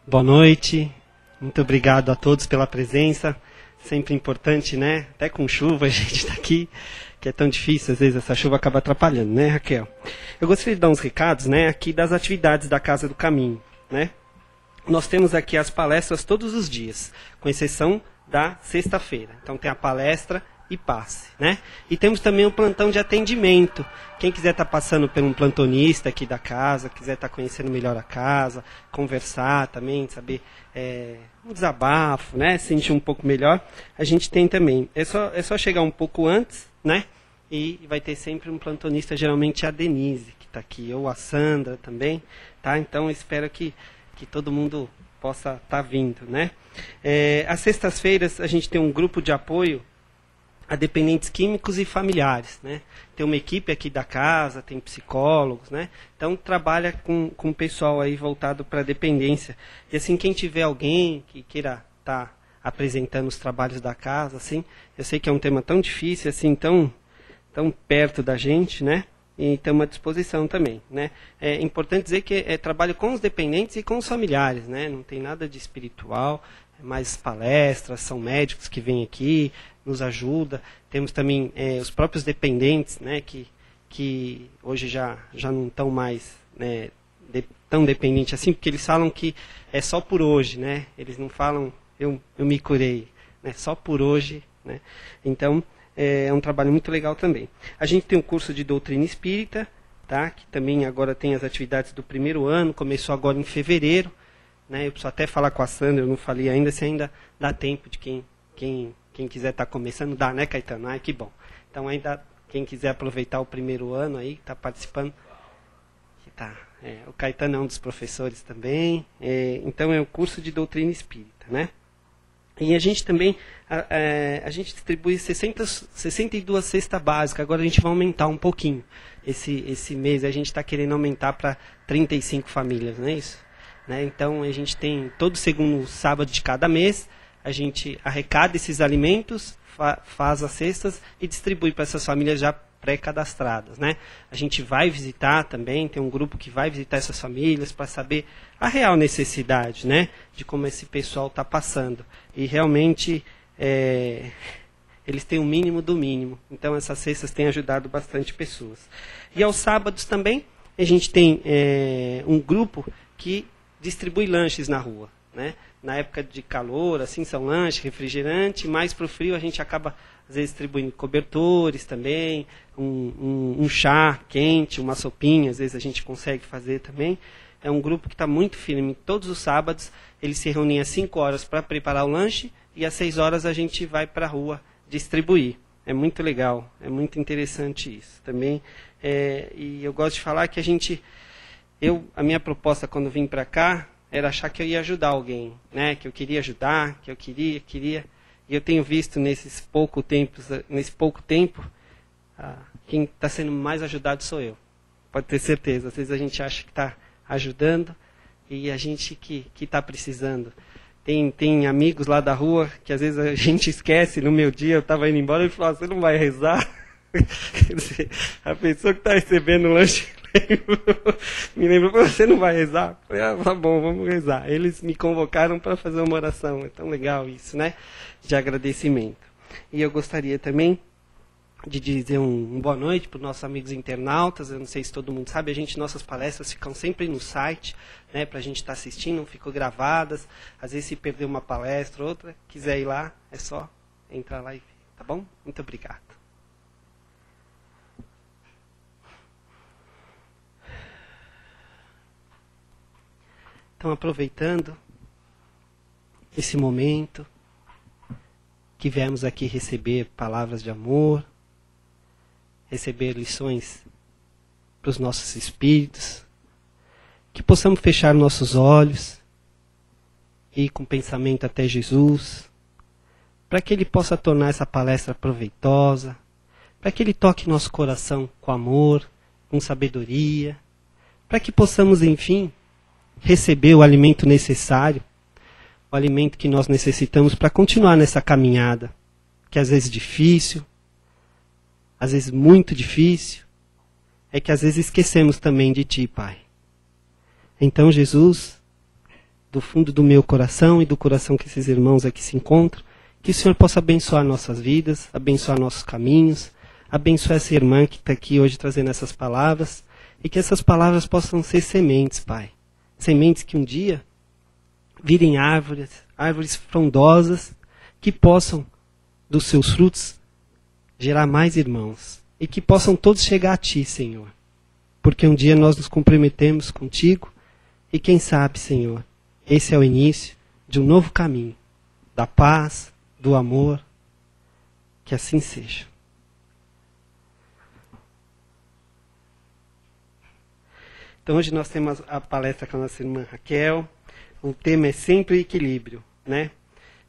Boa noite, muito obrigado a todos pela presença, sempre importante, né? Até com chuva a gente está aqui, que é tão difícil, às vezes essa chuva acaba atrapalhando, né, Raquel? Eu gostaria de dar uns recados, né, aqui das atividades da Casa do Caminho, né? Nós temos aqui as palestras todos os dias, com exceção da sexta-feira. Então tem a palestra e passe, né? E temos também o plantão de atendimento. Quem quiser estar passando por um plantonista aqui da casa, quiser estar conhecendo melhor a casa, conversar também, saber um desabafo, né? Sentir um pouco melhor, a gente tem também. É só chegar um pouco antes, né? E vai ter sempre um plantonista, geralmente a Denise, que está aqui, ou a Sandra também, tá? Então eu espero que todo mundo possa estar vindo, né? Às sextas-feiras a gente tem um grupo de apoio a dependentes químicos e familiares, né? Tem uma equipe aqui da casa, tem psicólogos, né? Então trabalha com o pessoal aí voltado para a dependência. E assim, quem tiver alguém que queira estar apresentando os trabalhos da casa, assim, eu sei que é um tema tão difícil, assim, tão perto da gente, né? E estamos à disposição também, né? É importante dizer que trabalho com os dependentes e com os familiares, né? Não tem nada de espiritual, mais palestras, são médicos que vêm aqui, nos ajuda. Temos também os próprios dependentes, né, que hoje já não estão mais, né, tão dependentes assim, porque eles falam que é só por hoje, né? Eles não falam eu me curei, né? Só por hoje, né? Então é um trabalho muito legal também. A gente tem um curso de doutrina espírita, tá? Que também agora tem as atividades do primeiro ano, começou agora em fevereiro, né? Eu preciso até falar com a Sandra, eu não falei ainda, se ainda dá tempo de quem quiser estar começando, dá, né, Caetano? Ai, que bom. Então, ainda, quem quiser aproveitar o primeiro ano aí, está participando, o Caetano é um dos professores também, então é o curso de doutrina espírita, né? E a gente também, a gente distribui 62 cestas básicas, agora a gente vai aumentar um pouquinho. Esse mês a gente está querendo aumentar para 35 famílias, não é isso? Né? Então, a gente tem, todo segundo sábado de cada mês, a gente arrecada esses alimentos, faz as cestas e distribui para essas famílias já pré-cadastradas, né? A gente vai visitar também, tem um grupo que vai visitar essas famílias para saber a real necessidade, né? De como esse pessoal está passando. E realmente eles têm o mínimo do mínimo. Então essas cestas têm ajudado bastante pessoas. E aos sábados também a gente tem um grupo que distribui lanches na rua, né? Na época de calor, assim, são lanche, refrigerante, mais para o frio a gente acaba, às vezes, distribuindo cobertores também, um chá quente, uma sopinha, às vezes a gente consegue fazer também. É um grupo que está muito firme. Todos os sábados eles se reúnem às 5 horas para preparar o lanche e às 6 horas a gente vai para a rua distribuir. É muito legal, é muito interessante isso também. E eu gosto de falar que a minha proposta quando vim para cá, era achar que eu ia ajudar alguém, né? Que eu queria ajudar, que eu queria. E eu tenho visto nesse pouco tempo, quem está sendo mais ajudado sou eu. Pode ter certeza. Às vezes a gente acha que está ajudando e a gente que está precisando. Tem amigos lá da rua que às vezes a gente esquece. No meu dia eu estava indo embora e ele falou, você não vai rezar? Quer dizer, a pessoa que está recebendo o lanche me lembrou, você não vai rezar? Eu falei, tá bom, vamos rezar. Eles me convocaram para fazer uma oração. É tão legal isso, né? De agradecimento. E eu gostaria também de dizer um boa noite para os nossos amigos internautas. Eu não sei se todo mundo sabe, nossas palestras ficam sempre no site, né? Para a gente estar assistindo, não ficam gravadas. Às vezes se perder uma palestra, outra, quiser ir lá, é só entrar lá e ver, tá bom? Muito obrigado. Então, aproveitando esse momento que viemos aqui receber palavras de amor, receber lições para os nossos espíritos, que possamos fechar nossos olhos e ir com pensamento até Jesus, para que Ele possa tornar essa palestra proveitosa, para que Ele toque nosso coração com amor, com sabedoria, para que possamos, enfim, receber o alimento necessário, o alimento que nós necessitamos para continuar nessa caminhada, que às vezes é difícil, às vezes muito difícil, é que às vezes esquecemos também de Ti, Pai. Então, Jesus, do fundo do meu coração e do coração que esses irmãos aqui se encontram, que o Senhor possa abençoar nossas vidas, abençoar nossos caminhos, abençoar essa irmã que está aqui hoje trazendo essas palavras, e que essas palavras possam ser sementes, Pai. Sementes que um dia virem árvores, árvores frondosas, que possam, dos seus frutos, gerar mais irmãos. E que possam todos chegar a Ti, Senhor. Porque um dia nós nos comprometemos contigo, e quem sabe, Senhor, esse é o início de um novo caminho, da paz, do amor, que assim seja. Então hoje nós temos a palestra com a nossa irmã Raquel. O tema é sempre equilíbrio, né?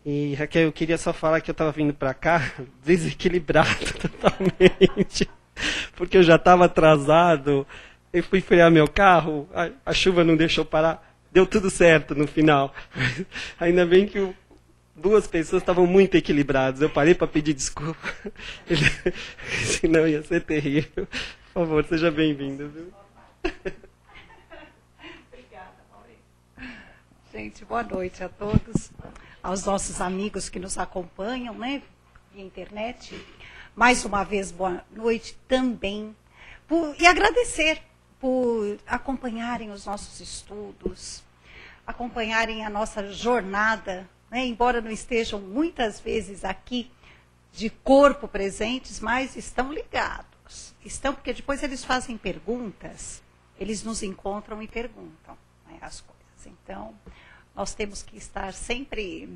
E Raquel, eu queria só falar que eu estava vindo para cá desequilibrado totalmente, porque eu já estava atrasado, eu fui frear meu carro, a chuva não deixou parar, deu tudo certo no final. Ainda bem que duas pessoas estavam muito equilibradas, eu parei para pedir desculpa, senão ia ser terrível. Por favor, seja bem-vindo, viu? Gente, boa noite a todos, aos nossos amigos que nos acompanham, né, via internet. Mais uma vez, boa noite também. E agradecer por acompanharem os nossos estudos, acompanharem a nossa jornada, né, embora não estejam muitas vezes aqui de corpo presentes, mas estão ligados. Estão, porque depois eles fazem perguntas, eles nos encontram e perguntam, né, as coisas. Então, nós temos que estar sempre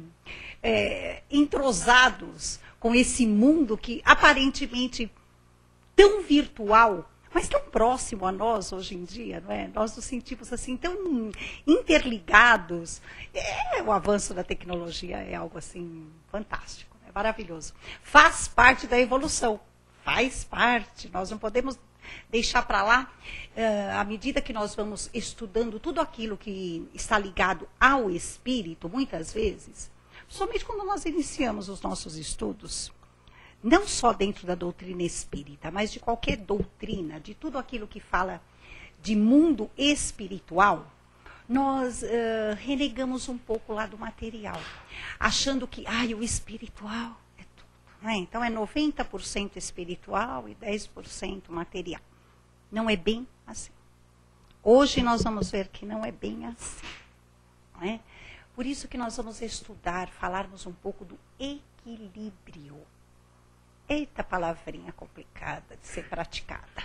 entrosados com esse mundo que aparentemente tão virtual, mas tão próximo a nós hoje em dia, não é? Nós nos sentimos assim tão interligados. O avanço da tecnologia é algo assim fantástico, é maravilhoso. Faz parte da evolução, faz parte. Nós não podemos deixar para lá, à medida que nós vamos estudando tudo aquilo que está ligado ao espírito, muitas vezes, somente quando nós iniciamos os nossos estudos, não só dentro da doutrina espírita, mas de qualquer doutrina, de tudo aquilo que fala de mundo espiritual, nós renegamos um pouco lá do material, achando que o espiritual é tudo. Né? Então é 90% espiritual e 10% material. Não é bem assim. Hoje nós vamos ver que não é bem assim. Não é? Por isso que nós vamos estudar, falarmos um pouco do equilíbrio. Eita palavrinha complicada de ser praticada.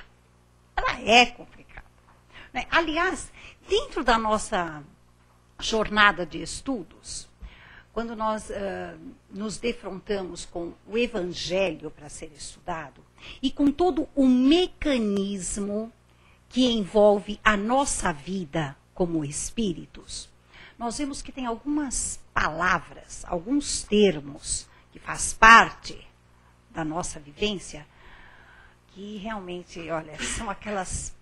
Ela é complicada. Né? Aliás, dentro da nossa jornada de estudos, quando nós nos defrontamos com o Evangelho para ser estudado, e com todo o mecanismo que envolve a nossa vida como espíritos, nós vemos que tem algumas palavras, alguns termos que faz parte da nossa vivência, que realmente, olha, são aquelas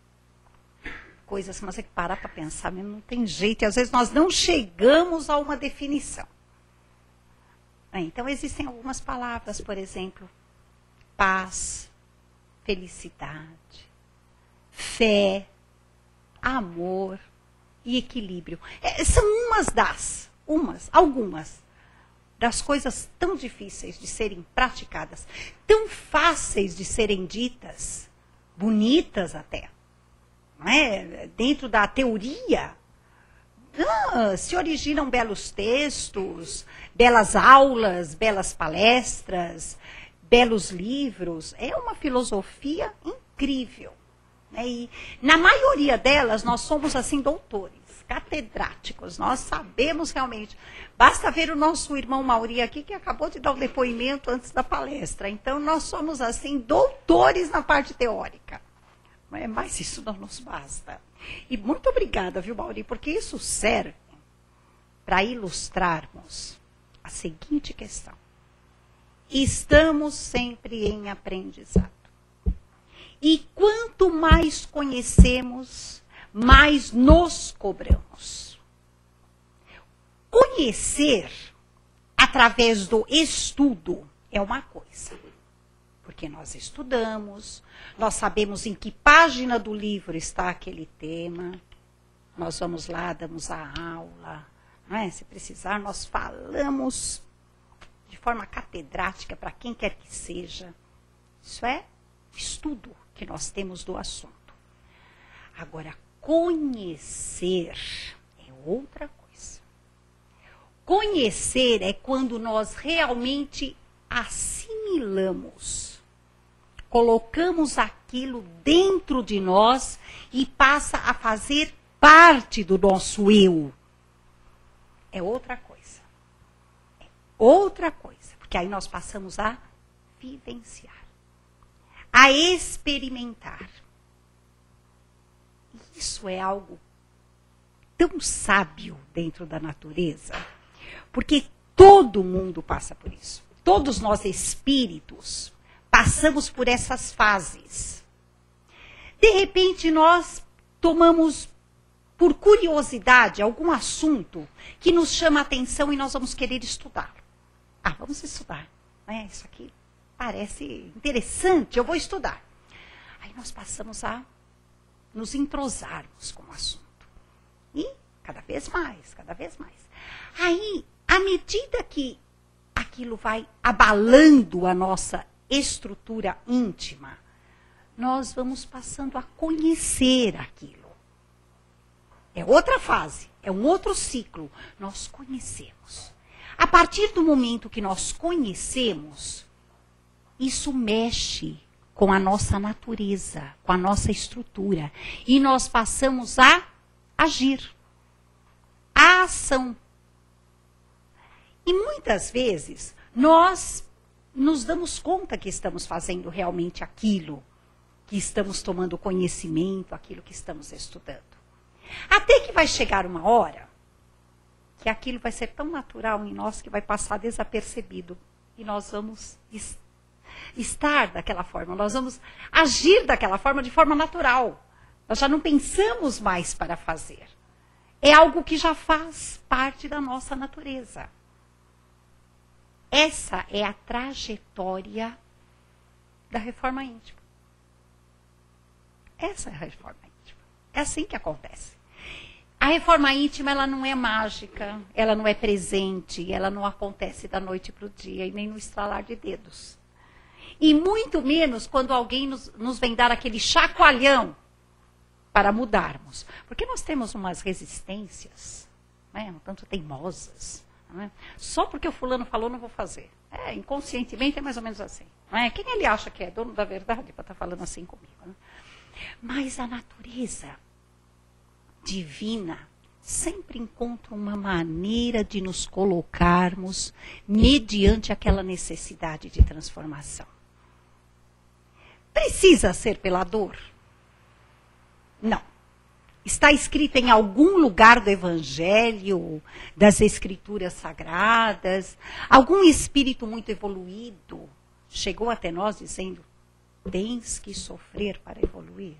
coisas que nós temos que parar para pensar, mesmo não tem jeito, e às vezes nós não chegamos a uma definição. Então, existem algumas palavras, por exemplo, paz, felicidade, fé, amor e equilíbrio. São algumas das coisas tão difíceis de serem praticadas, tão fáceis de serem ditas, bonitas até. Não é? Dentro da teoria, se originam belos textos, belas aulas, belas palestras, belos livros. É uma filosofia incrível. Né? E na maioria delas nós somos assim doutores, catedráticos. Nós sabemos realmente. Basta ver o nosso irmão Mauri aqui, que acabou de dar um depoimento antes da palestra. Então nós somos assim doutores na parte teórica. Mas isso não nos basta. E muito obrigada, viu, Mauri, porque isso serve para ilustrarmos a seguinte questão. Estamos sempre em aprendizado. E quanto mais conhecemos, mais nos cobramos. Conhecer através do estudo é uma coisa. Porque nós estudamos, nós sabemos em que página do livro está aquele tema, nós vamos lá, damos a aula, Não é? Se precisar, nós falamos de forma catedrática para quem quer que seja. Isso é estudo que nós temos do assunto. Agora, conhecer é outra coisa. Conhecer é quando nós realmente assimilamos, colocamos aquilo dentro de nós e passa a fazer parte do nosso eu. É outra coisa. É outra coisa. Porque aí nós passamos a vivenciar, a experimentar. Isso é algo tão sábio dentro da natureza, porque todo mundo passa por isso. Todos nós espíritos passamos por essas fases. De repente nós tomamos por curiosidade algum assunto que nos chama a atenção e nós vamos querer estudar. Vamos estudar. Isso aqui parece interessante, eu vou estudar. Aí nós passamos a nos entrosarmos com o assunto. E cada vez mais, cada vez mais. Aí, à medida que aquilo vai abalando a nossa estrutura íntima, nós vamos passando a conhecer aquilo. É outra fase, é um outro ciclo. Nós conhecemos. A partir do momento que nós conhecemos, isso mexe com a nossa natureza, com a nossa estrutura. E nós passamos a agir. A ação. E muitas vezes, nós nos damos conta que estamos fazendo realmente aquilo, que estamos tomando conhecimento, aquilo que estamos estudando. Até que vai chegar uma hora que aquilo vai ser tão natural em nós que vai passar desapercebido. E nós vamos estar daquela forma, nós vamos agir daquela forma de forma natural. Nós já não pensamos mais para fazer. É algo que já faz parte da nossa natureza. Essa é a trajetória da reforma íntima. Essa é a reforma íntima. É assim que acontece. A reforma íntima, ela não é mágica, ela não é presente, ela não acontece da noite para o dia e nem no estralar de dedos. E muito menos quando alguém nos vem dar aquele chacoalhão para mudarmos. Porque nós temos umas resistências, um tanto teimosas. Só porque o fulano falou, não vou fazer. Inconscientemente é mais ou menos assim. Quem ele acha que é dono da verdade para estar falando assim comigo? Mas a natureza divina sempre encontra uma maneira de nos colocarmos mediante aquela necessidade de transformação. Precisa ser pela dor? Não. Está escrito em algum lugar do Evangelho, das Escrituras Sagradas, algum espírito muito evoluído chegou até nós dizendo, tens que sofrer para evoluir?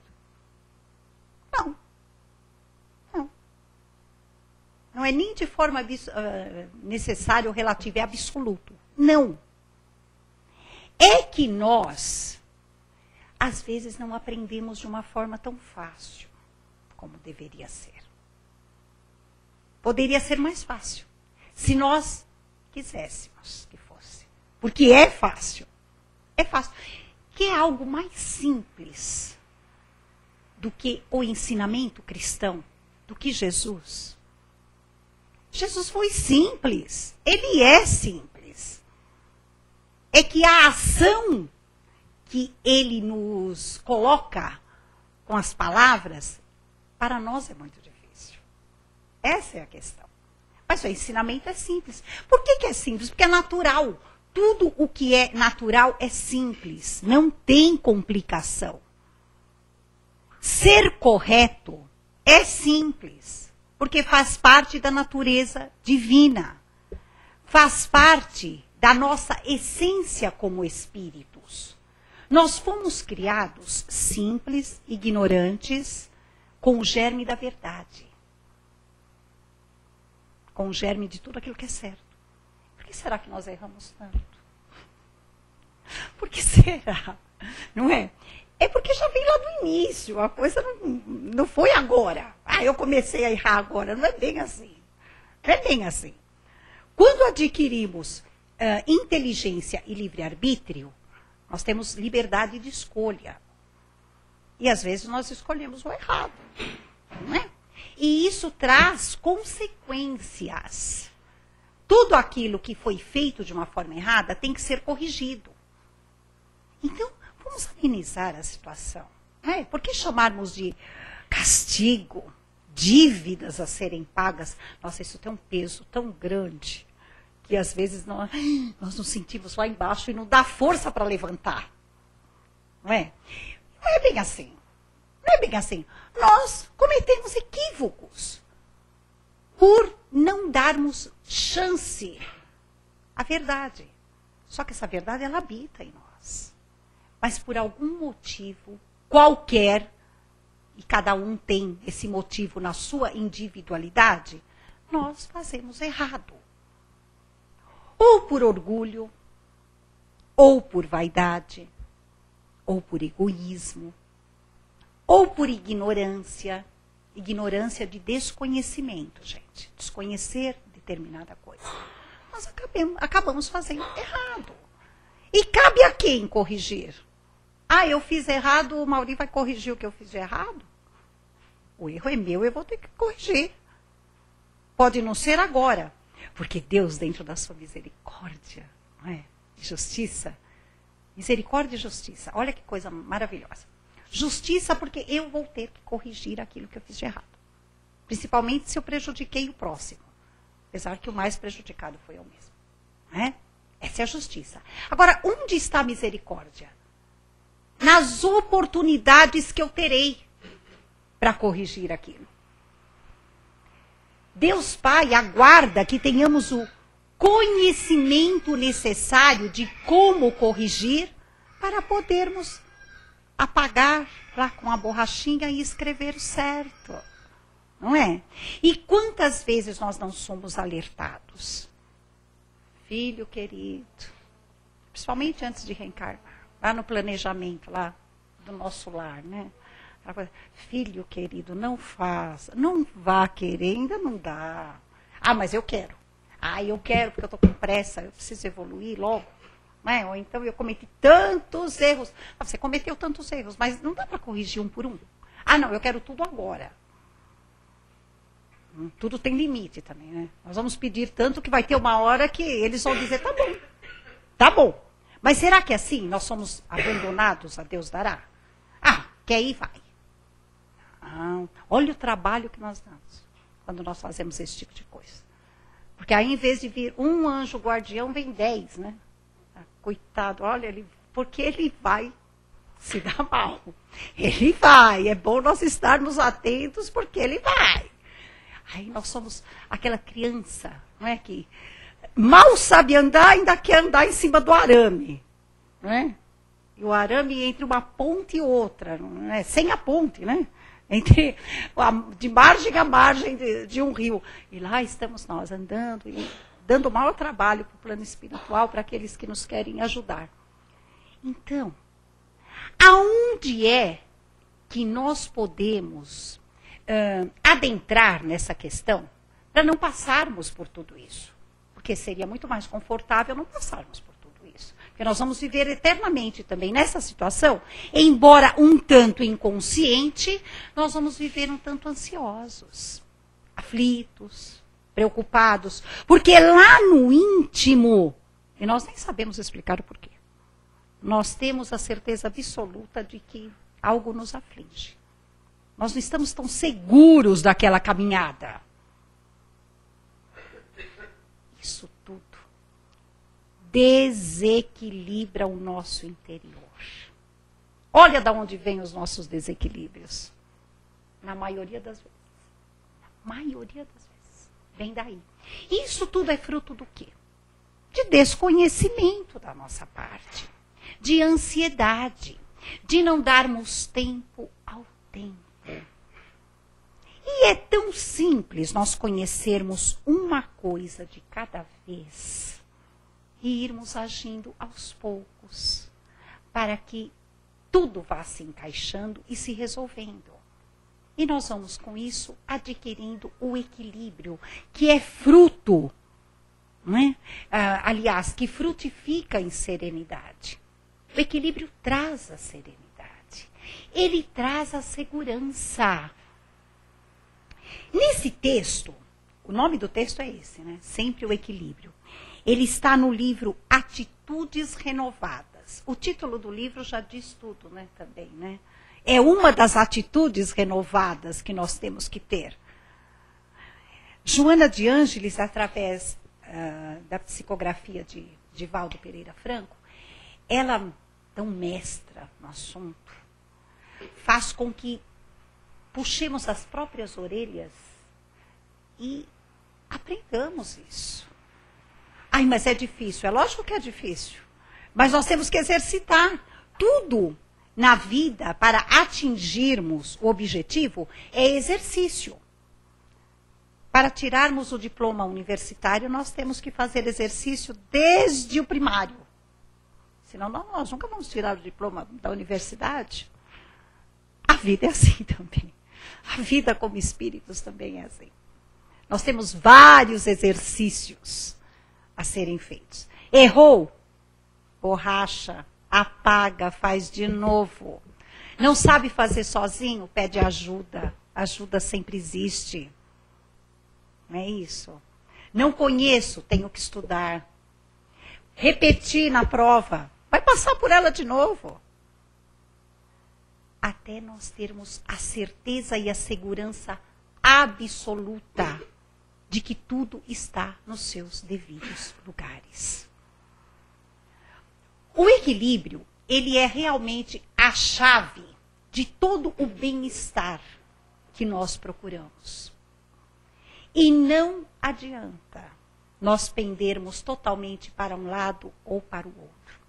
Não. Não. Não é nem de forma necessária ou relativa, é absoluto. Não. É que nós, às vezes, não aprendemos de uma forma tão fácil como deveria ser. Poderia ser mais fácil, se nós quiséssemos que fosse. Porque é fácil. É fácil. Que é algo mais simples do que o ensinamento cristão, do que Jesus. Jesus foi simples. Ele é simples. É que a ação que ele nos coloca com as palavras, para nós é muito difícil. Essa é a questão. Mas o ensinamento é simples. Por que é simples? Porque é natural. Tudo o que é natural é simples. Não tem complicação. Ser correto é simples. Porque faz parte da natureza divina. Faz parte da nossa essência como espíritos. Nós fomos criados simples, ignorantes, com o germe da verdade. Com o germe de tudo aquilo que é certo. Por que será que nós erramos tanto? Por que será? Não é? É porque já vem lá do início. A coisa não foi agora. Eu comecei a errar agora. Não é bem assim. Não é bem assim. Quando adquirimos inteligência e livre-arbítrio, nós temos liberdade de escolha. E às vezes nós escolhemos o errado. Não é? E isso traz consequências. Tudo aquilo que foi feito de uma forma errada tem que ser corrigido. Então, vamos amenizar a situação. Não é? Por que chamarmos de castigo, dívidas a serem pagas? Nossa, isso tem um peso tão grande que às vezes nós nos sentimos lá embaixo e não dá força para levantar. Não é? Não é bem assim. Não é bem assim. Nós cometemos equívocos por não darmos chance à verdade. Só que essa verdade, ela habita em nós. Mas por algum motivo qualquer, e cada um tem esse motivo na sua individualidade, nós fazemos errado. Ou por orgulho, ou por vaidade, ou por egoísmo, ou por ignorância. Ignorância de desconhecimento, gente. Desconhecer determinada coisa. Nós acabamos fazendo errado. E cabe a quem corrigir? Ah, eu fiz errado, o Mauri vai corrigir o que eu fiz de errado? O erro é meu, eu vou ter que corrigir. Pode não ser agora. Porque Deus, dentro da sua misericórdia, não é? Justiça. Misericórdia e justiça. Olha que coisa maravilhosa. Justiça porque eu vou ter que corrigir aquilo que eu fiz de errado. Principalmente se eu prejudiquei o próximo. Apesar que o mais prejudicado foi eu mesmo. Né? Essa é a justiça. Agora, onde está a misericórdia? Nas oportunidades que eu terei para corrigir aquilo. Deus Pai aguarda que tenhamos o conhecimento necessário de como corrigir para podermos apagar lá com a borrachinha e escrever o certo. Não é? E quantas vezes nós não somos alertados? Filho querido, principalmente antes de reencarnar, lá no planejamento lá do nosso lar, né? Filho querido, não faça, não vá querer, ainda não dá. Ah, mas eu quero. Ah, eu quero porque eu estou com pressa, eu preciso evoluir logo. Não é? Ou então eu cometi tantos erros. Ah, você cometeu tantos erros, mas não dá para corrigir um por um. Ah, não, eu quero tudo agora. Tudo tem limite também, né? Nós vamos pedir tanto que vai ter uma hora que eles vão dizer, tá bom, tá bom. Mas será que é assim? Nós somos abandonados a Deus dará? Ah, quer ir, vai. Não. Olha o trabalho que nós damos quando nós fazemos esse tipo de coisa. Porque aí, em vez de vir um anjo guardião, vem 10, né? Coitado, olha, porque ele vai se dar mal. Ele vai. É bom nós estarmos atentos, porque ele vai. Aí nós somos aquela criança, não é? Que mal sabe andar, ainda quer andar em cima do arame. Não é? E o arame entre uma ponte e outra, não é? Sem a ponte, né? De margem a margem de um rio. E lá estamos nós andando e dando o maior trabalho para o plano espiritual, para aqueles que nos querem ajudar. Então, aonde é que nós podemos adentrar nessa questão para não passarmos por tudo isso? Porque seria muito mais confortável não passarmos por tudo isso. Porque nós vamos viver eternamente também nessa situação, embora um tanto inconsciente, nós vamos viver um tanto ansiosos, aflitos, preocupados, porque lá no íntimo, e nós nem sabemos explicar o porquê, nós temos a certeza absoluta de que algo nos aflige. Nós não estamos tão seguros daquela caminhada. Isso tudo desequilibra o nosso interior. Olha de onde vêm os nossos desequilíbrios. Na maioria das vezes. Na maioria das vezes. Vem daí. Isso tudo é fruto do quê? De desconhecimento da nossa parte. De ansiedade. De não darmos tempo ao tempo. E é tão simples nós conhecermos uma coisa de cada vez e irmos agindo aos poucos, para que tudo vá se encaixando e se resolvendo. E nós vamos, com isso, adquirindo o equilíbrio, que é fruto, não é? Aliás, que frutifica em serenidade. O equilíbrio traz a serenidade. Ele traz a segurança. Nesse texto, o nome do texto é esse, né? Sempre o equilíbrio. Ele está no livro Atitudes Renovadas. O título do livro já diz tudo, né? Também, né? É uma das atitudes renovadas que nós temos que ter. Joana de Ângeles, através da psicografia de Valdo Pereira Franco, ela, tão mestra no assunto, faz com que puxemos as próprias orelhas e aprendamos isso. Ai, mas é difícil. É lógico que é difícil. Mas nós temos que exercitar tudo. Na vida, para atingirmos o objetivo, é exercício. Para tirarmos o diploma universitário, nós temos que fazer exercício desde o primário. Senão, nós nunca vamos tirar o diploma da universidade. A vida é assim também. A vida como espíritos também é assim. Nós temos vários exercícios a serem feitos. Errou? Borracha. Apaga, faz de novo. Não sabe fazer sozinho? Pede ajuda. Ajuda sempre existe. Não é isso? Não conheço, tenho que estudar. Repetir na prova. Vai passar por ela de novo. Até nós termos a certeza e a segurança absoluta de que tudo está nos seus devidos lugares. O equilíbrio, ele é realmente a chave de todo o bem-estar que nós procuramos. E não adianta nós pendermos totalmente para um lado ou para o outro.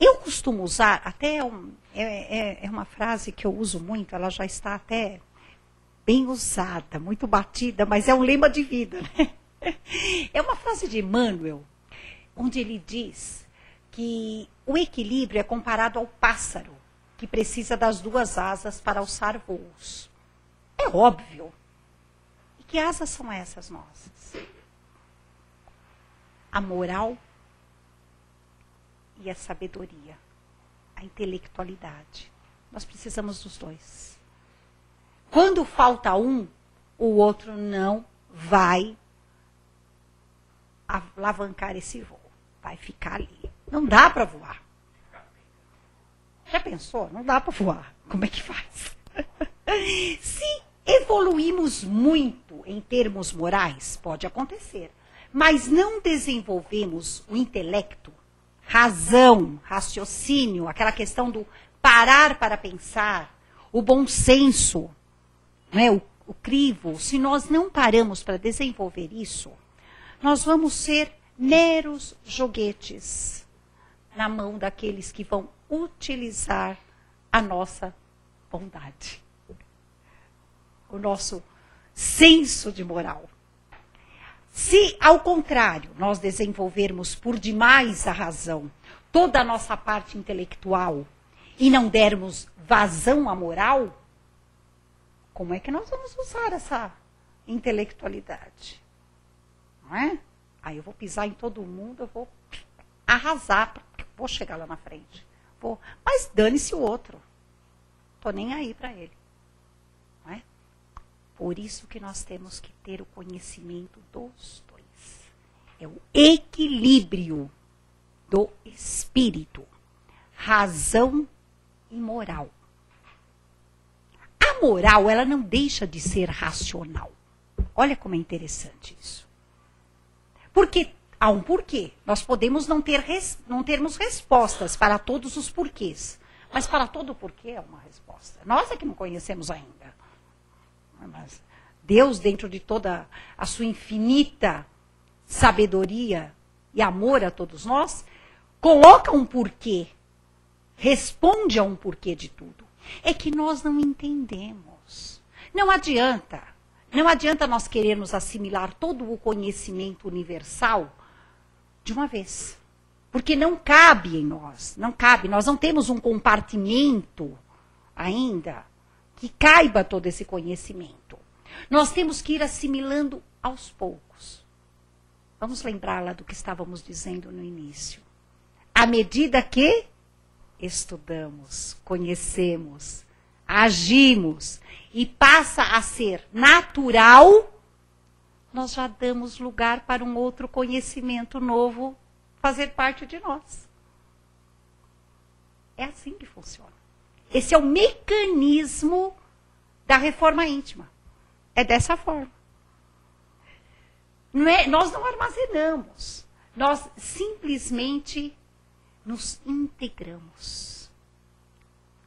Eu costumo usar, até é uma frase que eu uso muito, ela já está até bem usada, muito batida, mas é um lema de vida, né? É uma frase de Emmanuel, onde ele diz que o equilíbrio é comparado ao pássaro, que precisa das duas asas para alçar voos. É óbvio. E que asas são essas nossas? A moral e a sabedoria, a intelectualidade. Nós precisamos dos dois. Quando falta um, o outro não vai alavancar esse voo. Vai ficar ali. Não dá para voar. Já pensou? Não dá para voar. Como é que faz? Se evoluímos muito em termos morais, pode acontecer. Mas não desenvolvemos o intelecto, razão, raciocínio, aquela questão do parar para pensar, o bom senso, né, o crivo. Se nós não paramos para desenvolver isso, nós vamos ser meros joguetes na mão daqueles que vão utilizar a nossa bondade, o nosso senso de moral. Se, ao contrário, nós desenvolvermos por demais a razão, toda a nossa parte intelectual, e não dermos vazão à moral, como é que nós vamos usar essa intelectualidade? Não é? Aí eu vou pisar em todo mundo, eu vou arrasar, vou chegar lá na frente. Mas dane-se o outro. Estou nem aí para ele. Não é? Por isso que nós temos que ter o conhecimento dos dois. É o equilíbrio do espírito, razão e moral. A moral, ela não deixa de ser racional. Olha como é interessante isso. Porque há um porquê. Nós podemos não termos respostas para todos os porquês. Mas para todo porquê é uma resposta. Nós é que não conhecemos ainda. Mas Deus, dentro de toda a sua infinita sabedoria e amor a todos nós, coloca um porquê. Responde a um porquê de tudo. É que nós não entendemos. Não adianta. Não adianta nós querermos assimilar todo o conhecimento universal de uma vez. Porque não cabe em nós. Não cabe. Nós não temos um compartimento ainda que caiba todo esse conhecimento. Nós temos que ir assimilando aos poucos. Vamos lembrar lá do que estávamos dizendo no início. À medida que estudamos, conhecemos, agimos e passa a ser natural, nós já damos lugar para um outro conhecimento novo fazer parte de nós. É assim que funciona. Esse é o mecanismo da reforma íntima. É dessa forma. Nós não armazenamos. Nós simplesmente nos integramos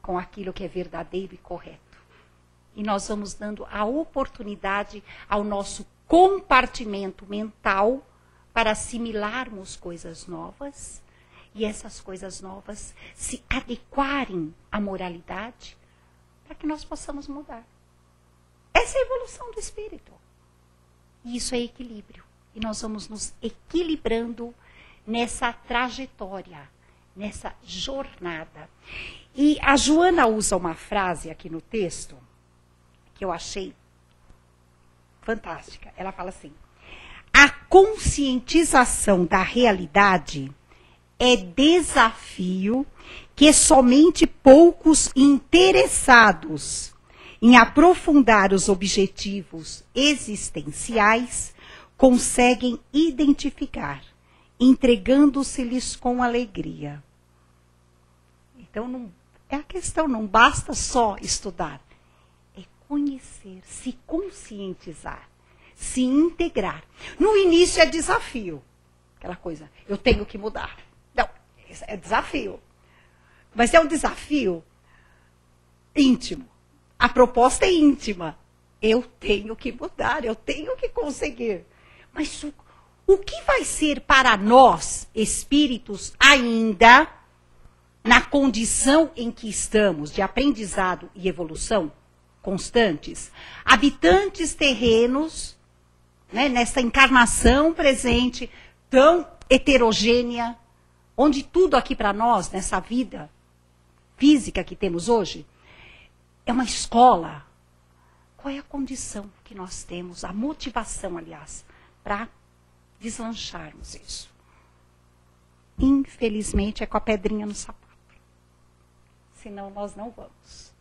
com aquilo que é verdadeiro e correto. E nós vamos dando a oportunidade ao nosso compartimento mental para assimilarmos coisas novas e essas coisas novas se adequarem à moralidade para que nós possamos mudar. Essa é a evolução do espírito. E isso é equilíbrio. E nós vamos nos equilibrando nessa trajetória, nessa jornada. E a Joana usa uma frase aqui no texto que eu achei fantástica. Ela fala assim: a conscientização da realidade é desafio que somente poucos interessados em aprofundar os objetivos existenciais conseguem identificar, entregando-se-lhes com alegria. Então, não, é a questão, não basta só estudar, é conhecer, se conscientizar, se integrar. No início é desafio, aquela coisa, eu tenho que mudar. Não, é desafio. Mas é um desafio íntimo. A proposta é íntima. Eu tenho que mudar, eu tenho que conseguir. Mas o que vai ser para nós, espíritos, ainda na condição em que estamos, de aprendizado e evolução constantes, habitantes terrenos, né, nessa encarnação presente, tão heterogênea, onde tudo aqui para nós, nessa vida física que temos hoje, é uma escola. Qual é a condição que nós temos, a motivação, aliás, para deslancharmos isso? Infelizmente, é com a pedrinha no sapato. Senão, nós não vamos.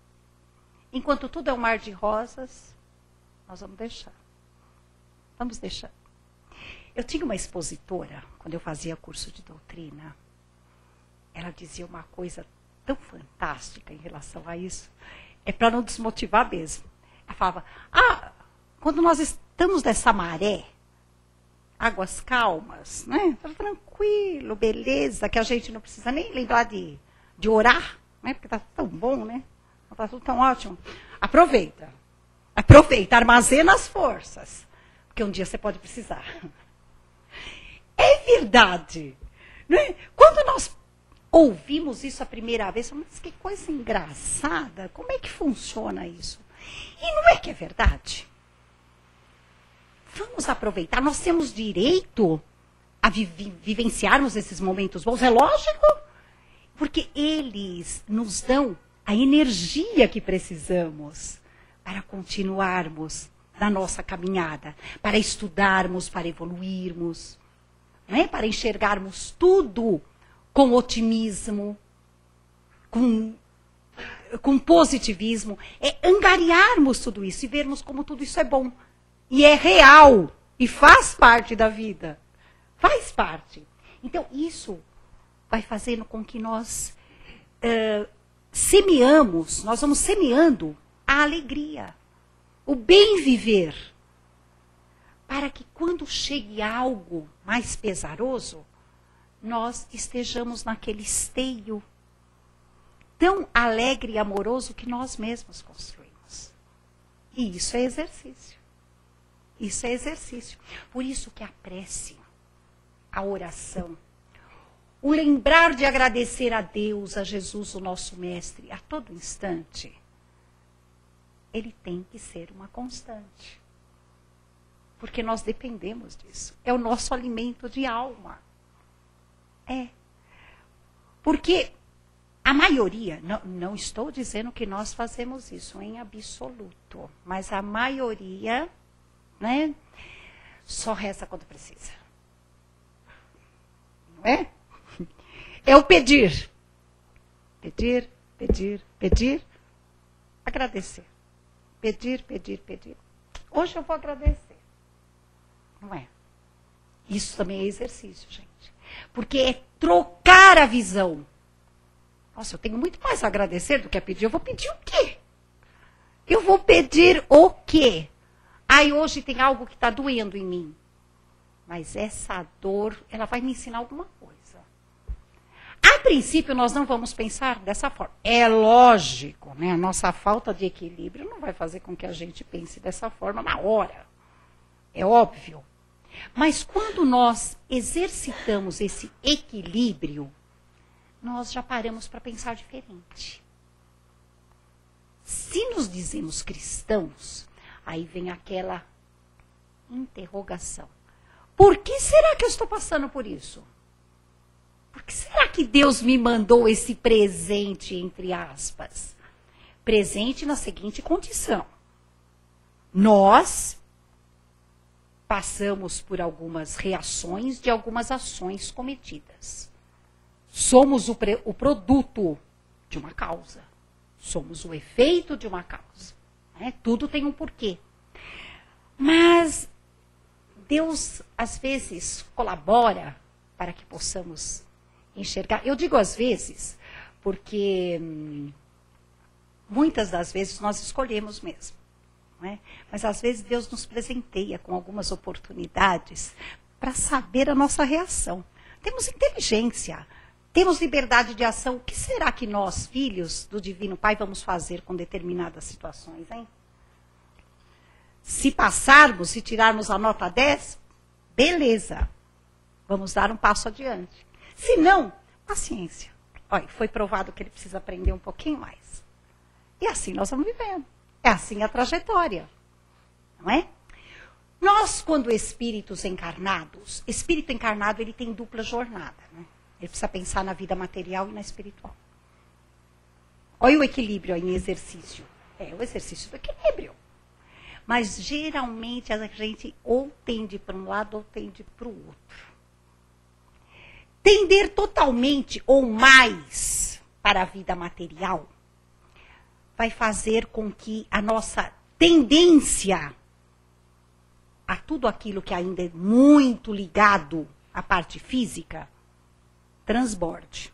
Enquanto tudo é um mar de rosas, nós vamos deixar. Vamos deixar. Eu tinha uma expositora, quando eu fazia curso de doutrina, ela dizia uma coisa tão fantástica em relação a isso, é para não desmotivar mesmo. Ela falava, quando nós estamos nessa maré, águas calmas, né? Tranquilo, beleza, que a gente não precisa nem lembrar de orar, né? Porque está tão bom, né? Está tudo tão ótimo. Aproveita, armazena as forças, porque um dia você pode precisar. É verdade. Né? Quando nós ouvimos isso a primeira vez, mas que coisa engraçada, como é que funciona isso? E não é que é verdade? Vamos aproveitar, nós temos direito a vivenciarmos esses momentos bons, é lógico, porque eles nos dão a energia que precisamos para continuarmos na nossa caminhada, para estudarmos, para evoluirmos, né? Para enxergarmos tudo com otimismo, com positivismo, é angariarmos tudo isso e vermos como tudo isso é bom. E é real, e faz parte da vida. Faz parte. Então, isso vai fazendo com que nós semeamos, nós vamos semeando a alegria, o bem viver, para que quando chegue algo mais pesaroso, nós estejamos naquele esteio tão alegre e amoroso que nós mesmos construímos. E isso é exercício. Isso é exercício. Por isso que a prece, a oração, o lembrar de agradecer a Deus, a Jesus, o nosso mestre, a todo instante, ele tem que ser uma constante. Porque nós dependemos disso. É o nosso alimento de alma. É. Porque A maioria, não estou dizendo que nós fazemos isso em absoluto, mas a maioria, né, só reza quando precisa. Não é? É o pedir. Pedir, pedir, pedir, agradecer. Pedir, pedir, pedir. Hoje eu vou agradecer. Não é? Isso também é exercício, gente. Porque é trocar a visão. Nossa, eu tenho muito mais a agradecer do que a pedir. Eu vou pedir o quê? Eu vou pedir o quê? Ai, hoje tem algo que está doendo em mim. Mas essa dor, ela vai me ensinar alguma coisa. A princípio, nós não vamos pensar dessa forma. É lógico, né? A nossa falta de equilíbrio não vai fazer com que a gente pense dessa forma na hora. É óbvio. Mas quando nós exercitamos esse equilíbrio, nós já paramos para pensar diferente. Se nos dizemos cristãos, aí vem aquela interrogação. Por que será que eu estou passando por isso? Por que será que Deus me mandou esse presente, entre aspas? Presente na seguinte condição. Nós passamos por algumas reações de algumas ações cometidas. Somos o produto de uma causa. Somos o efeito de uma causa. Né? Tudo tem um porquê. Mas Deus, às vezes, colabora para que possamos enxergar. Eu digo às vezes, porque muitas das vezes nós escolhemos mesmo. Não é? Mas às vezes Deus nos presenteia com algumas oportunidades para saber a nossa reação. Temos inteligência, temos liberdade de ação. O que será que nós, filhos do Divino Pai, vamos fazer com determinadas situações, hein? Se passarmos, se tirarmos a nota 10, beleza. Vamos dar um passo adiante. Se não, paciência. Olha, foi provado que ele precisa aprender um pouquinho mais. E assim nós vamos vivendo. É assim a trajetória. Não é? Nós, quando espíritos encarnados, espírito encarnado ele tem dupla jornada. Né? Ele precisa pensar na vida material e na espiritual. Olha o equilíbrio aí em exercício. É o exercício do equilíbrio. Mas geralmente a gente ou tende para um lado ou tende para o outro. Tender totalmente ou mais para a vida material vai fazer com que a nossa tendência a tudo aquilo que ainda é muito ligado à parte física transborde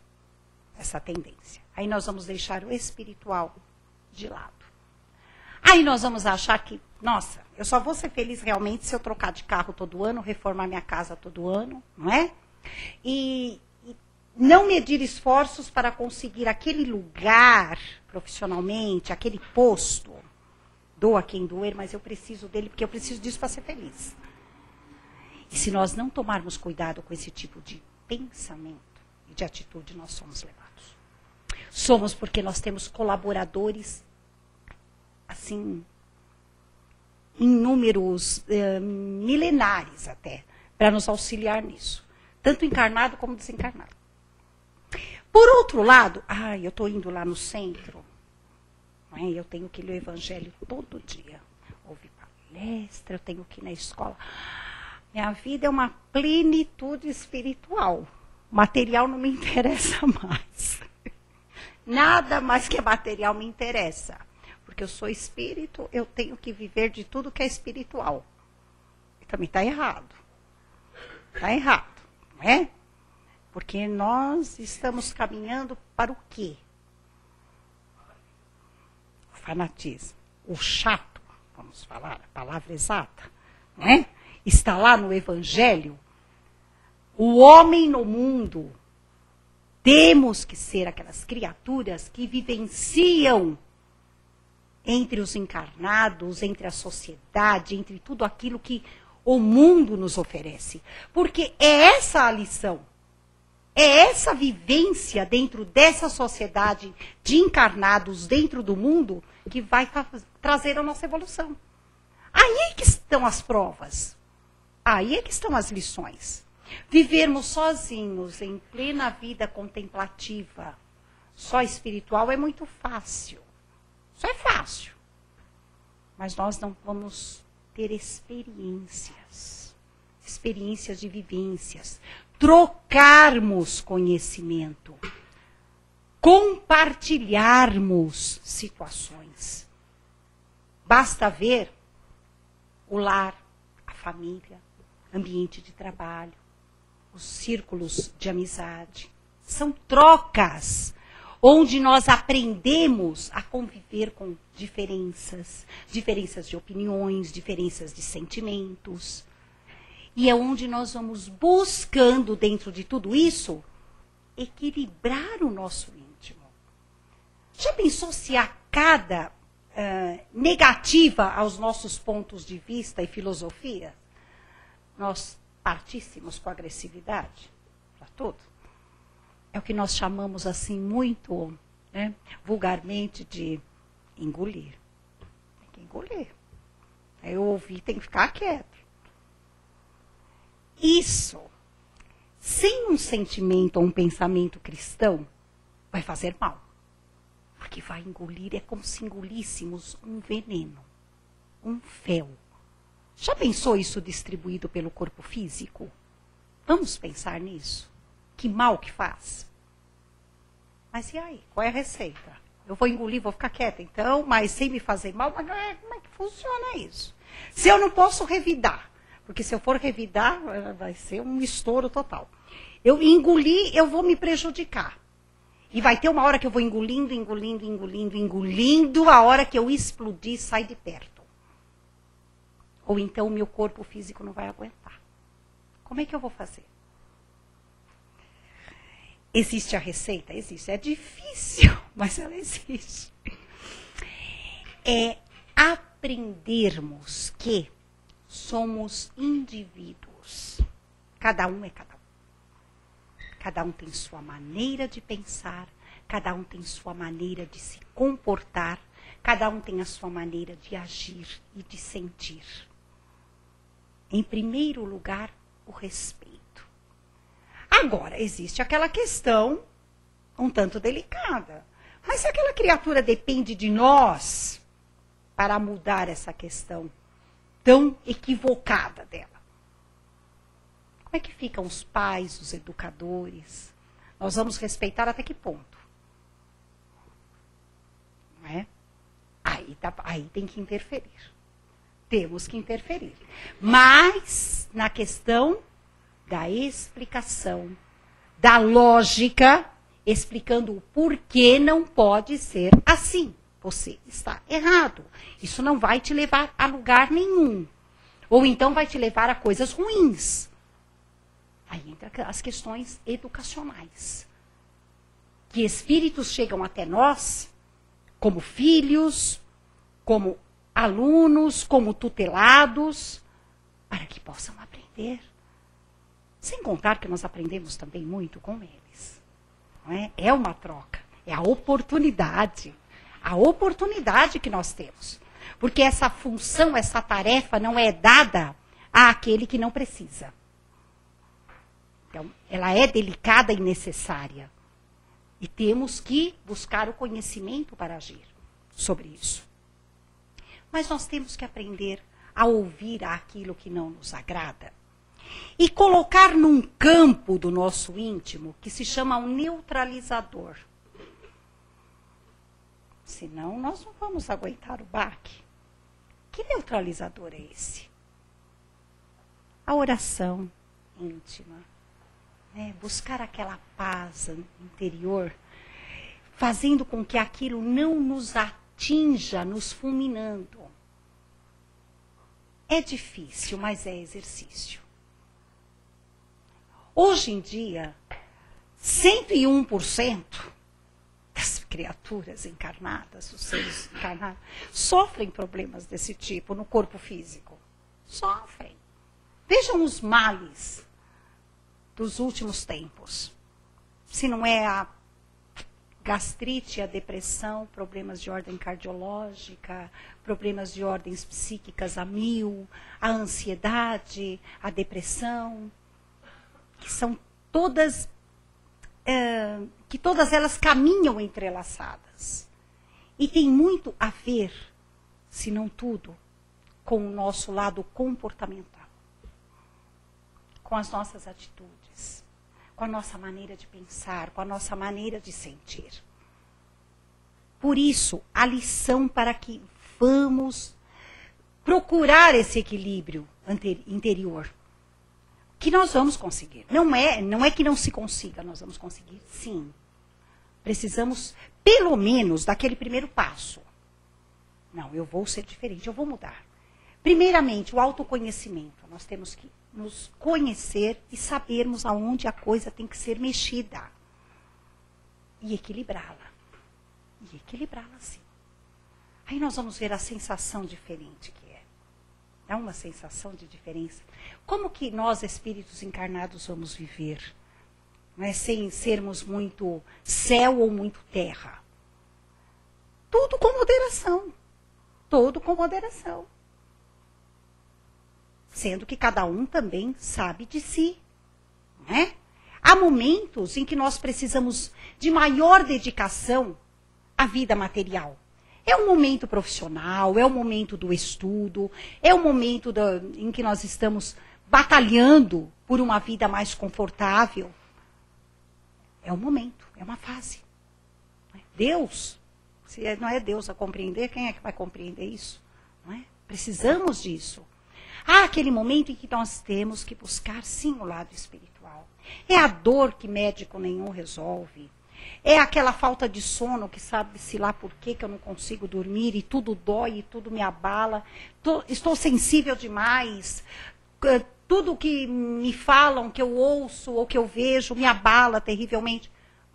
essa tendência. Aí nós vamos deixar o espiritual de lado. Aí nós vamos achar que, nossa, eu só vou ser feliz realmente se eu trocar de carro todo ano, reformar minha casa todo ano, não é? E não medir esforços para conseguir aquele lugar profissionalmente, aquele posto. Doa quem doer, mas eu preciso dele porque eu preciso disso para ser feliz. E se nós não tomarmos cuidado com esse tipo de pensamento e de atitude, nós somos levados. Somos porque nós temos colaboradores, assim, em números milenares até, para nos auxiliar nisso. Tanto encarnado como desencarnado. Por outro lado, eu estou indo lá no centro, né, eu tenho que ler o evangelho todo dia. Ouvir palestra, eu tenho que ir na escola. Minha vida é uma plenitude espiritual. Material não me interessa mais. Nada mais que material me interessa. Porque eu sou espírito, eu tenho que viver de tudo que é espiritual. E também está errado. Está errado, não é? Porque nós estamos caminhando para o quê? O fanatismo. O chato, vamos falar a palavra exata, não é? Está lá no Evangelho. O homem no mundo. Temos que ser aquelas criaturas que vivenciam entre os encarnados, entre a sociedade, entre tudo aquilo que o mundo nos oferece. Porque é essa a lição. É essa vivência dentro dessa sociedade de encarnados dentro do mundo que vai trazer a nossa evolução. Aí é que estão as provas. Aí é que estão as lições. Vivermos sozinhos em plena vida contemplativa, só espiritual é muito fácil. Isso é fácil. Mas nós não vamos ter experiências de vivências, trocarmos conhecimento, compartilharmos situações. Basta ver o lar, a família, ambiente de trabalho, os círculos de amizade. São trocas onde nós aprendemos a conviver com diferenças de opiniões, diferenças de sentimentos. E é onde nós vamos buscando, dentro de tudo isso, equilibrar o nosso íntimo. Já pensou se a cada negativa aos nossos pontos de vista e filosofia, nós partíssemos com agressividade para tudo? É o que nós chamamos assim muito, né, vulgarmente, de engolir. Tem que engolir. Eu ouvi, tem que ficar quieto. Isso, sem um sentimento ou um pensamento cristão, vai fazer mal. Porque vai engolir, é como se engolíssemos um veneno, um fel. Já pensou isso distribuído pelo corpo físico? Vamos pensar nisso. Que mal que faz. Mas e aí? Qual é a receita? Eu vou engolir, vou ficar quieta então, mas sem me fazer mal? Mas como é que funciona isso? Se eu não posso revidar, porque se eu for revidar, vai ser um estouro total. Eu engolir, eu vou me prejudicar. E vai ter uma hora que eu vou engolindo, a hora que eu explodir, sai de perto. Ou então o meu corpo físico não vai aguentar. Como é que eu vou fazer? Existe a receita? Existe. É difícil, mas ela existe. É aprendermos que somos indivíduos. Cada um é cada um. Cada um tem sua maneira de pensar, cada um tem sua maneira de se comportar, cada um tem a sua maneira de agir e de sentir. Em primeiro lugar, o respeito. Agora, existe aquela questão um tanto delicada. Mas se aquela criatura depende de nós para mudar essa questão tão equivocada dela, como é que ficam os pais, os educadores? Nós vamos respeitar até que ponto? Não é? Aí tem que interferir. Temos que interferir. Mas na questão da explicação, da lógica, explicando o porquê não pode ser assim. Você está errado. Isso não vai te levar a lugar nenhum. Ou então vai te levar a coisas ruins. Aí entra as questões educacionais. Que espíritos chegam até nós, como filhos, como alunos, como tutelados, para que possam aprender. Sem contar que nós aprendemos também muito com eles. Não é? É uma troca, é a oportunidade que nós temos. Porque essa função, essa tarefa não é dada àquele que não precisa. Então, ela é delicada e necessária. E temos que buscar o conhecimento para agir sobre isso. Mas nós temos que aprender a ouvir aquilo que não nos agrada. E colocar num campo do nosso íntimo que se chama um neutralizador. Senão, nós não vamos aguentar o baque. Que neutralizador é esse? A oração íntima. Buscar aquela paz interior, fazendo com que aquilo não nos atinja, nos fulminando. É difícil, mas é exercício. Hoje em dia, 101% das criaturas encarnadas, os seres encarnados, sofrem problemas desse tipo no corpo físico. Sofrem. Vejam os males dos últimos tempos. Se não é a gastrite, a depressão, problemas de ordem cardiológica, problemas de ordens psíquicas a mil, a ansiedade, a depressão, que são todas que todas elas caminham entrelaçadas. E tem muito a ver, se não tudo, com o nosso lado comportamental. Com as nossas atitudes, com a nossa maneira de pensar, com a nossa maneira de sentir. Por isso, a lição para que vamos procurar esse equilíbrio interior, que nós vamos conseguir. Não é que não se consiga, nós vamos conseguir, sim. Precisamos, pelo menos, daquele primeiro passo. Não, eu vou ser diferente, eu vou mudar. Primeiramente, o autoconhecimento. Nós temos que nos conhecer e sabermos aonde a coisa tem que ser mexida. E equilibrá-la. E equilibrá-la, sim. Aí nós vamos ver a sensação diferente que é. É uma sensação de diferença. Como que nós, espíritos encarnados, vamos viver? Não é, sem sermos muito céu ou muito terra. Tudo com moderação. Tudo com moderação. Sendo que cada um também sabe de si. Né? Há momentos em que nós precisamos de maior dedicação à vida material. É um momento profissional, é o momento do estudo, é o momento em que nós estamos batalhando por uma vida mais confortável. É um momento, é uma fase. Deus, se não é Deus a compreender, quem é que vai compreender isso? Não é? Precisamos disso. Há aquele momento em que nós temos que buscar, sim, o lado espiritual. É a dor que médico nenhum resolve. É aquela falta de sono que sabe-se lá por que eu não consigo dormir e tudo dói e tudo me abala. Estou sensível demais. Tudo que me falam, que eu ouço ou que eu vejo, me abala terrivelmente.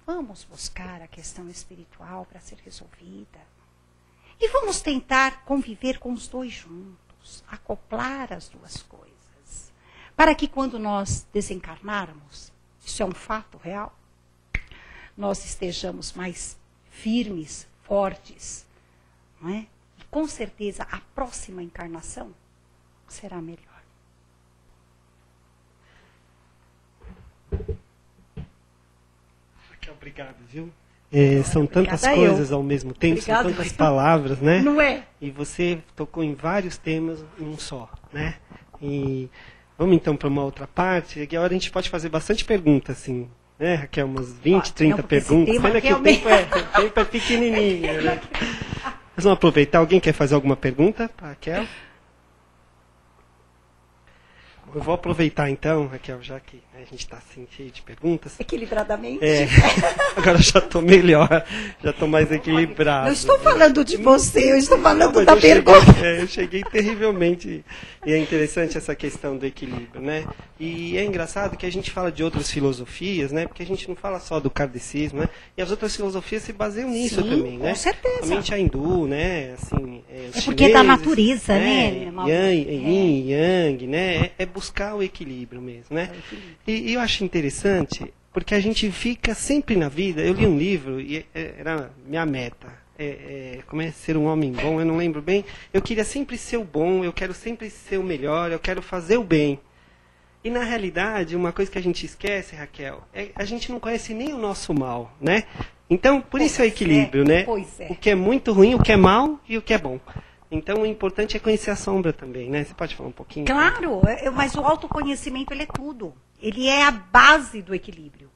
Vamos buscar a questão espiritual para ser resolvida. E vamos tentar conviver com os dois juntos, acoplar as duas coisas. Para que quando nós desencarnarmos, isso é um fato real, nós estejamos mais firmes, fortes. Não é? E com certeza a próxima encarnação será melhor. Obrigado, viu? São tantas coisas ao mesmo tempo, são tantas palavras, né? Não é? E você tocou em vários temas em um só, né? E vamos então para uma outra parte. Agora a gente pode fazer bastante perguntas, assim, né, Raquel? Umas 20, 30 perguntas. Pena que o tempo é pequenininho, né? Mas vamos aproveitar. Alguém quer fazer alguma pergunta para a Raquel? Eu vou aproveitar então, Raquel, já que a gente está assim, cheio de perguntas. Equilibradamente? Agora já estou melhor, já estou mais equilibrado. Não estou falando de você, eu estou falando da pergunta. Eu cheguei terrivelmente. E é interessante essa questão do equilíbrio, né? E é engraçado que a gente fala de outras filosofias, né? Porque a gente não fala só do kardecismo, né? E as outras filosofias se baseiam nisso também, né? Com certeza. Somente a hindu, né? Assim, porque é da natureza, né? Yin, yang, né? É buscar o equilíbrio mesmo, né? E eu acho interessante, porque a gente fica sempre na vida. Eu li um livro e era minha meta. Como é ser um homem bom, eu não lembro bem. Eu queria sempre ser o bom, eu quero sempre ser o melhor, eu quero fazer o bem. E na realidade, uma coisa que a gente esquece, Raquel, a gente não conhece nem o nosso mal, né? Então, por isso é o equilíbrio, né? O que é muito ruim, o que é mal e o que é bom. Então, o importante é conhecer a sombra também, né? Você pode falar um pouquinho? Claro, mas o autoconhecimento, ele é tudo. Ele é a base do equilíbrio.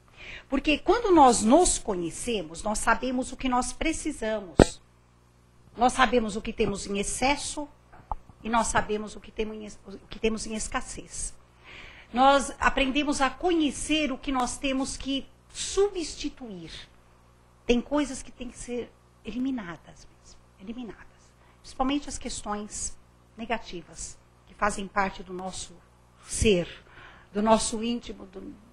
Porque quando nós nos conhecemos, nós sabemos o que nós precisamos. Nós sabemos o que temos em excesso e nós sabemos o que temos em escassez. Nós aprendemos a conhecer o que nós temos que substituir. Tem coisas que têm que ser eliminadas mesmo, eliminadas. Principalmente as questões negativas, que fazem parte do nosso ser, do nosso íntimo,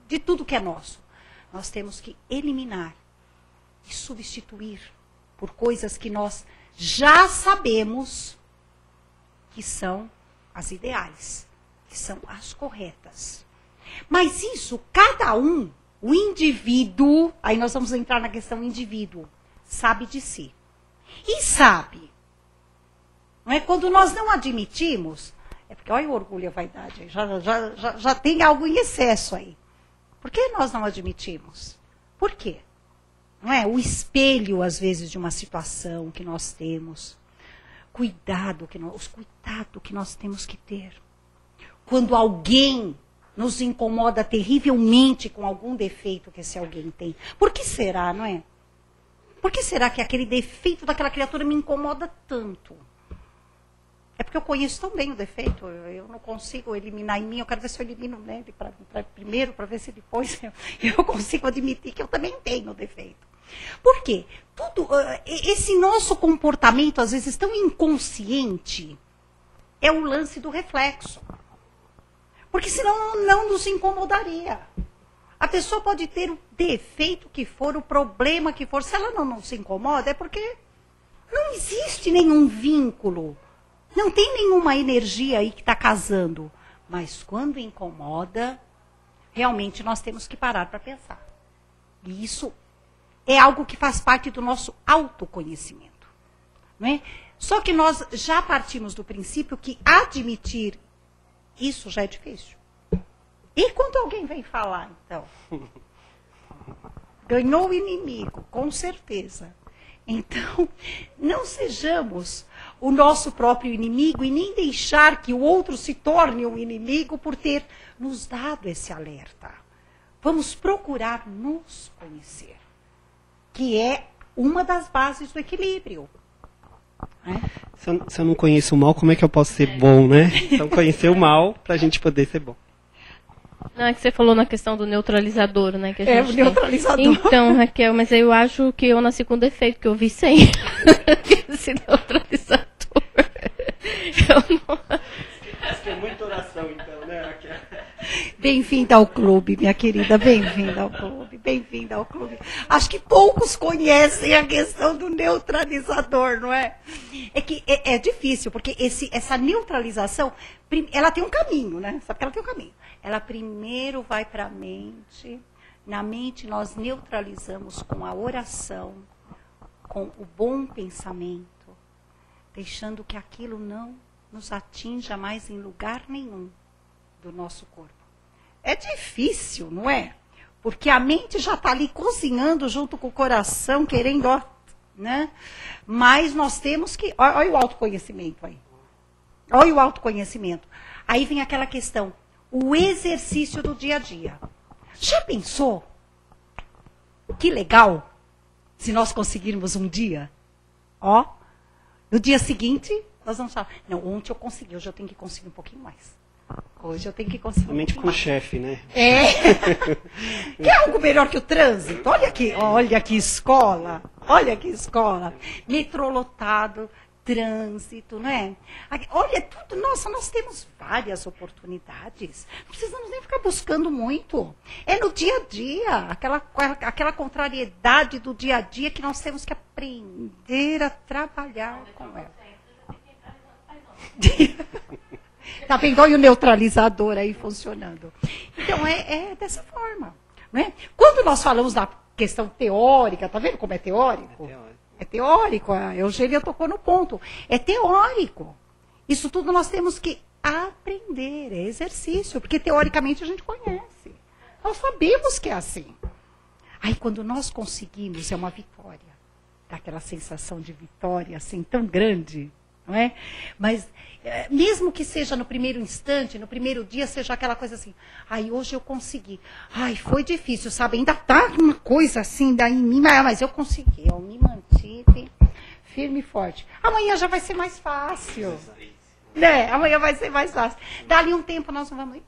de tudo que é nosso. Nós temos que eliminar e substituir por coisas que nós já sabemos que são as ideais, que são as corretas. Mas isso, cada um, o indivíduo, aí nós vamos entrar na questão indivíduo, sabe de si. E sabe, não é? Quando nós não admitimos, é porque olha o orgulho e a vaidade, já tem algo em excesso aí. Por que nós não admitimos? Por quê? Não é? O espelho, às vezes, de uma situação que nós temos. Os cuidados que nós temos que ter. Quando alguém nos incomoda terrivelmente com algum defeito que esse alguém tem. Por que será, não é? Por que será que aquele defeito daquela criatura me incomoda tanto? É porque eu conheço tão bem o defeito, eu não consigo eliminar em mim, eu quero ver se eu elimino nele primeiro, para ver se depois eu consigo admitir que eu também tenho defeito. Por quê? Esse nosso comportamento, às vezes, tão inconsciente, é o lance do reflexo. Porque senão não nos incomodaria. A pessoa pode ter o defeito que for, o problema que for, se ela não se incomoda, é porque não existe nenhum vínculo. Não tem nenhuma energia aí que está casando. Mas quando incomoda, realmente nós temos que parar para pensar. E isso é algo que faz parte do nosso autoconhecimento. Não é? Só que nós já partimos do princípio que admitir isso já é difícil. E quando alguém vem falar, então? Ganhou o inimigo, com certeza. Então, não sejamos o nosso próprio inimigo e nem deixar que o outro se torne um inimigo por ter nos dado esse alerta. Vamos procurar nos conhecer, que é uma das bases do equilíbrio. Se eu não conheço o mal, como é que eu posso ser bom, né? Então, conhecer o mal para a gente poder ser bom. Não, é que você falou na questão do neutralizador, né? Que a gente o neutralizador. Tem. Então, Raquel, mas eu acho que eu nasci com defeito, que eu vi sem esse neutralizador. Eu não... Acho que é muita oração, então, né, Raquel? Bem-vinda ao clube, minha querida, bem-vinda ao clube, bem-vinda ao clube. Acho que poucos conhecem a questão do neutralizador, não é? É que é difícil, porque essa neutralização, ela tem um caminho, né? Sabe que ela tem um caminho. Ela primeiro vai para a mente, na mente nós neutralizamos com a oração, com o bom pensamento, deixando que aquilo não nos atinja mais em lugar nenhum do nosso corpo. É difícil, não é? Porque a mente já está ali cozinhando junto com o coração, querendo, ó, né? Mas nós temos que... Olha o autoconhecimento aí. Olha o autoconhecimento. Aí vem aquela questão, o exercício do dia a dia. Já pensou? Que legal se nós conseguirmos um dia, ó, no dia seguinte, nós vamos falar, não, ontem eu consegui, hoje eu tenho que conseguir um pouquinho mais. Hoje eu tenho que conseguir. Somente com o chefe, né? Quer algo melhor que o trânsito? Olha que escola. Olha que escola. Metrô lotado, trânsito, não é? Olha tudo. Nossa, nós temos várias oportunidades. Não precisamos nem ficar buscando muito. É no dia a dia, aquela contrariedade do dia a dia que nós temos que aprender a trabalhar com ela. Tá vendo? Olha o neutralizador aí funcionando. Então, é dessa forma. Não é? Quando nós falamos da questão teórica, tá vendo como é teórico? É teórico, a Eugênia tocou no ponto. É teórico. Isso tudo nós temos que aprender, é exercício, porque teoricamente a gente conhece. Nós sabemos que é assim. Aí quando nós conseguimos, é uma vitória. Dá aquela sensação de vitória assim tão grande. Não é? Mas, mesmo que seja no primeiro instante, no primeiro dia, seja aquela coisa assim, ai, hoje eu consegui. Ai, foi difícil, sabe? Ainda tá uma coisa assim daí em mim, mas eu consegui, eu me mantive firme e forte. Amanhã já vai ser mais fácil. Né? Amanhã vai ser mais fácil. Dali um tempo nós não vamos ir.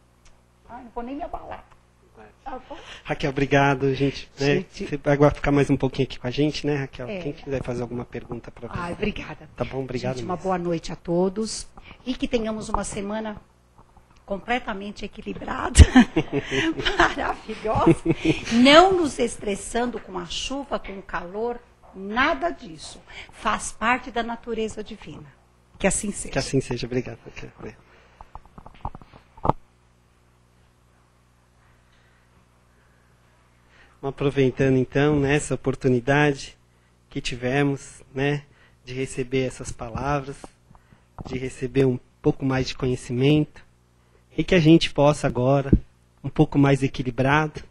Ai, não vou nem me abalar. Raquel, obrigado, gente. Né? Você vai ficar mais um pouquinho aqui com a gente, né, Raquel? Quem quiser fazer alguma pergunta para você. Obrigada. Tá bom, obrigado. Gente, uma boa noite a todos e que tenhamos uma semana completamente equilibrada, maravilhosa, não nos estressando com a chuva, com o calor, nada disso. Faz parte da natureza divina. Que assim seja. Que assim seja. Obrigado, Raquel. Aproveitando então, né, essa oportunidade que tivemos, né, de receber essas palavras, de receber um pouco mais de conhecimento e que a gente possa agora, um pouco mais equilibrado,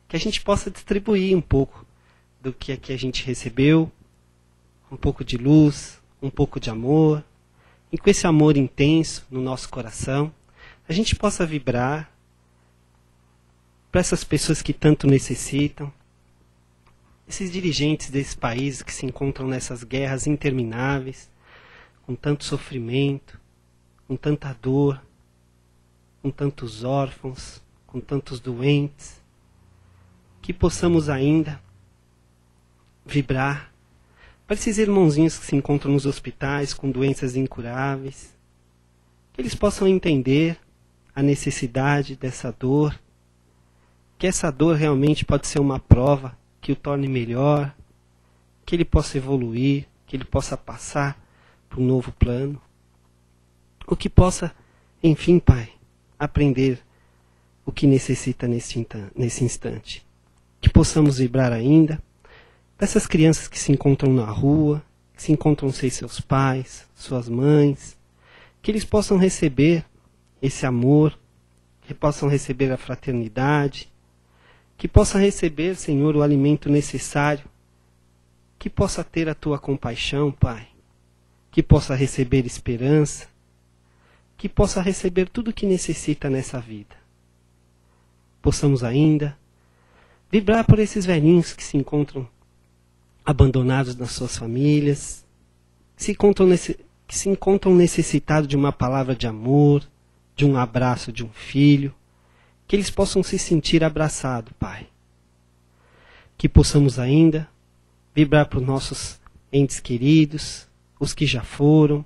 que a gente possa distribuir um pouco do que aqui a gente recebeu, um pouco de luz, um pouco de amor, e com esse amor intenso no nosso coração, a gente possa vibrar para essas pessoas que tanto necessitam, esses dirigentes desse país que se encontram nessas guerras intermináveis, com tanto sofrimento, com tanta dor, com tantos órfãos, com tantos doentes, que possamos ainda vibrar para esses irmãozinhos que se encontram nos hospitais com doenças incuráveis, que eles possam entender a necessidade dessa dor, que essa dor realmente pode ser uma prova que o torne melhor, que ele possa evoluir, que ele possa passar para um novo plano, ou que possa, enfim, Pai, aprender o que necessita nesse instante. Que possamos vibrar ainda dessas crianças que se encontram na rua, que se encontram sem seus pais, suas mães, que eles possam receber esse amor, que possam receber a fraternidade, que possa receber, Senhor, o alimento necessário, que possa ter a Tua compaixão, Pai, que possa receber esperança, que possa receber tudo o que necessita nessa vida. Possamos ainda vibrar por esses velhinhos que se encontram abandonados nas suas famílias, que se encontram necessitados de uma palavra de amor, de um abraço de um filho, que eles possam se sentir abraçados, Pai. Que possamos ainda vibrar para os nossos entes queridos, os que já foram,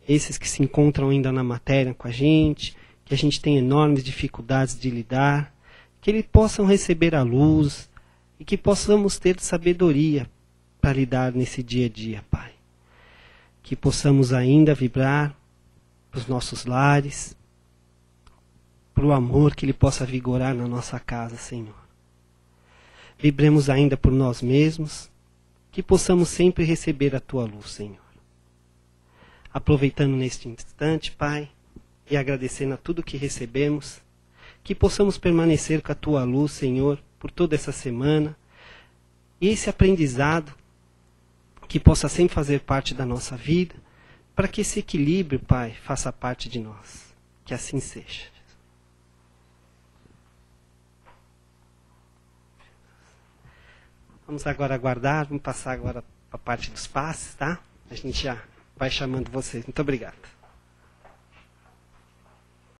esses que se encontram ainda na matéria com a gente, que a gente tem enormes dificuldades de lidar, que eles possam receber a luz e que possamos ter sabedoria para lidar nesse dia a dia, Pai. Que possamos ainda vibrar para os nossos lares, para o amor que Ele possa vigorar na nossa casa, Senhor. Vibremos ainda por nós mesmos, que possamos sempre receber a Tua luz, Senhor. Aproveitando neste instante, Pai, e agradecendo a tudo que recebemos, que possamos permanecer com a Tua luz, Senhor, por toda essa semana, e esse aprendizado que possa sempre fazer parte da nossa vida, para que esse equilíbrio, Pai, faça parte de nós. Que assim seja. Vamos agora aguardar, vamos passar agora para a parte dos passes, tá? A gente já vai chamando vocês. Muito obrigado.